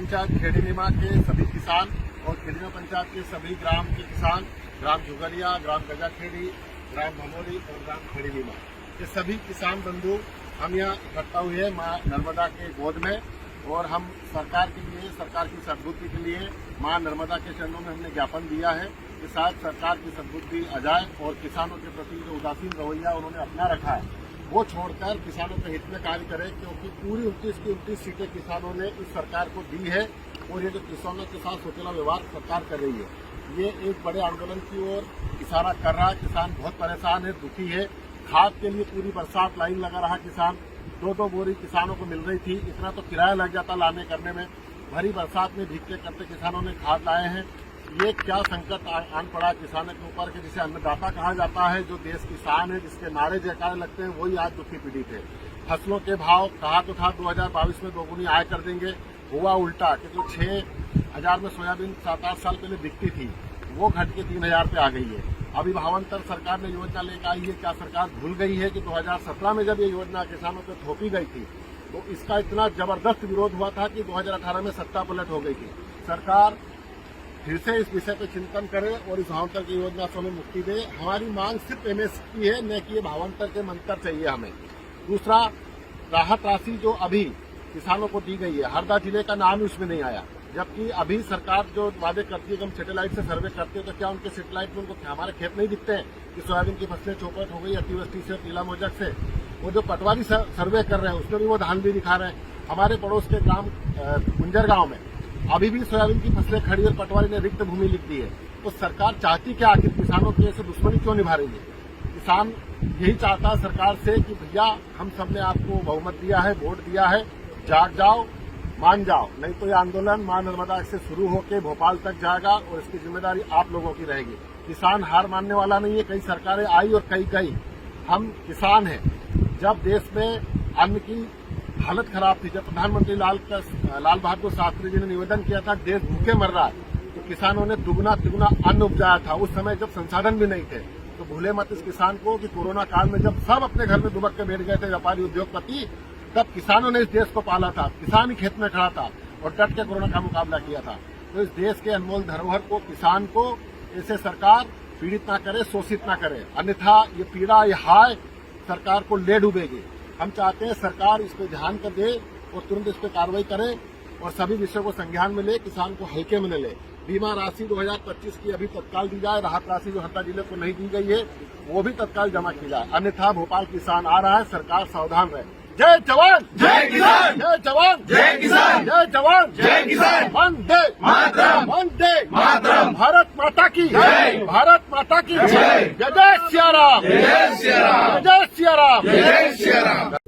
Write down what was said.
पंचायत खेड़ीनीमा के सभी किसान और खेड़ीनीमा पंचायत के सभी ग्राम के किसान, ग्राम जुगलिया, ग्राम गजाखेड़ी, ग्राम भमोरी और ग्राम खेड़ीनीमा के सभी किसान बंधु हम यहाँ इकट्ठा हुए हैं माँ नर्मदा के गोद में। और हम सरकार के लिए, सरकार की सद्बुद्धि के लिए माँ नर्मदा के चरणों में हमने ज्ञापन दिया है कि शायद सरकार की सद्बुद्धि आ जाए और किसानों के प्रति जो उदासीन रवैया उन्होंने अपना रखा है वो छोड़कर किसानों के हित में कार्य करे, क्योंकि पूरी 29 की 29 सीटें किसानों ने इस सरकार को दी है और ये जो किसानों के साथ सोचना व्यवहार सरकार कर रही है, ये एक बड़े आंदोलन की ओर इशारा कर रहा है। किसान बहुत परेशान है, दुखी है। खाद के लिए पूरी बरसात लाइन लगा रहा किसान, 2-2 बोरी किसानों को मिल रही थी, इतना तो किराया लग जाता लाने करने में। भरी बरसात में भीगते करते किसानों ने खाद लाए हैं। ये क्या संकट आन पड़ा किसानों के ऊपर कि जिसे अन्नदाता कहा जाता है, जो देश किसान है, जिसके नारे जयकारे लगते हैं, वही आज दुखी पीड़ित है। फसलों के भाव कहा तो था 2022 में दोगुनी आय कर देंगे, हुआ उल्टा कि जो 6,000 में सोयाबीन 7-8 साल पहले बिकती थी वो घट के 3,000 पे आ गई है। अभी भावांतर सरकार ने योजना लेकर आई है। क्या सरकार भूल गई है कि 2017 में जब ये योजना किसानों पर थोपी गई थी तो इसका इतना जबरदस्त विरोध हुआ था कि 2018 में सत्ता पलट हो गई थी। सरकार फिर से इस विषय पर चिंतन करे और इस भावांतर की योजना से हमें मुक्ति दे। हमारी मांग सिर्फ एमएसपी की है, न कि ये भावांतर के मंत्र चाहिए हमें। दूसरा, राहत राशि जो अभी किसानों को दी गई है, हरदा जिले का नाम ही उसमें नहीं आया, जबकि अभी सरकार जो वादे करती है कि हम सैटेलाइट से सर्वे करते हैं, तो क्या उनके सैटेलाइट में उनको हमारे खेत नहीं दिखते हैं कि सोयाबीन की फसलें चौपट हो गई अतिवृष्टि से, पीला मोजक से। वो जो पटवारी सर्वे कर रहे हैं उसमें भी वो धान भी दिखा रहे हैं। हमारे पड़ोस के ग्राम कुंजर गांव में अभी भी सोयाबीन की फसलें खड़ी और पटवारी ने रिक्त भूमि लिख दी है। तो सरकार चाहती क्या, आखिर किसानों की ऐसे दुश्मनी क्यों निभा रही है? किसान यही चाहता है सरकार से कि भैया हम सबने आपको बहुमत दिया है, वोट दिया है, जाग जाओ, मान जाओ, नहीं तो ये आंदोलन मां नर्मदा से शुरू होकर भोपाल तक जाएगा और इसकी जिम्मेदारी आप लोगों की रहेगी। किसान हार मानने वाला नहीं है। कई सरकारें आई और कई गई, हम किसान हैं। जब देश में अन्न की हालत खराब थी, जब प्रधानमंत्री लाल बहादुर शास्त्री जी ने निवेदन किया था देश भूखे मर रहा है, तो किसानों ने दुगना तिगुना अन्न उपजाया था। उस समय जब संसाधन भी नहीं थे, तो भूले मत इस किसान को कि कोरोना काल में जब सब अपने घर में दुबक के बैठ गए थे व्यापारी उद्योगपति, तब किसानों ने इस देश को पाला था। किसान ही खेत में खड़ा था और डट के कोरोना का मुकाबला किया था। तो इस देश के अनमोल धरोहर को, किसान को ऐसे सरकार पीड़ित ना करे, शोषित ना करे, अन्यथा ये पीड़ा, ये हाय सरकार को ले डूबेगी। हम चाहते हैं सरकार इस पर ध्यान कर दे और तुरंत इस पर कार्रवाई करे और सभी विषयों को संज्ञान में ले, किसान को हल्के में न ले। बीमा राशि 2025 की अभी तत्काल दी जाए, राहत राशि जो हरदा जिले को नहीं दी गई है वो भी तत्काल जमा की जाए, अन्यथा भोपाल किसान आ रहा है, सरकार सावधान रहे। जय जवान जय किसान, जय जवान जय किसान, जय जवान जय किसान, वंदे मातरम, वंदे मातरम, भारत माता की जय, भारत माता की जय, जय जय सिया राम, जय सिया राम, जय जय सिया राम, जय सिया राम।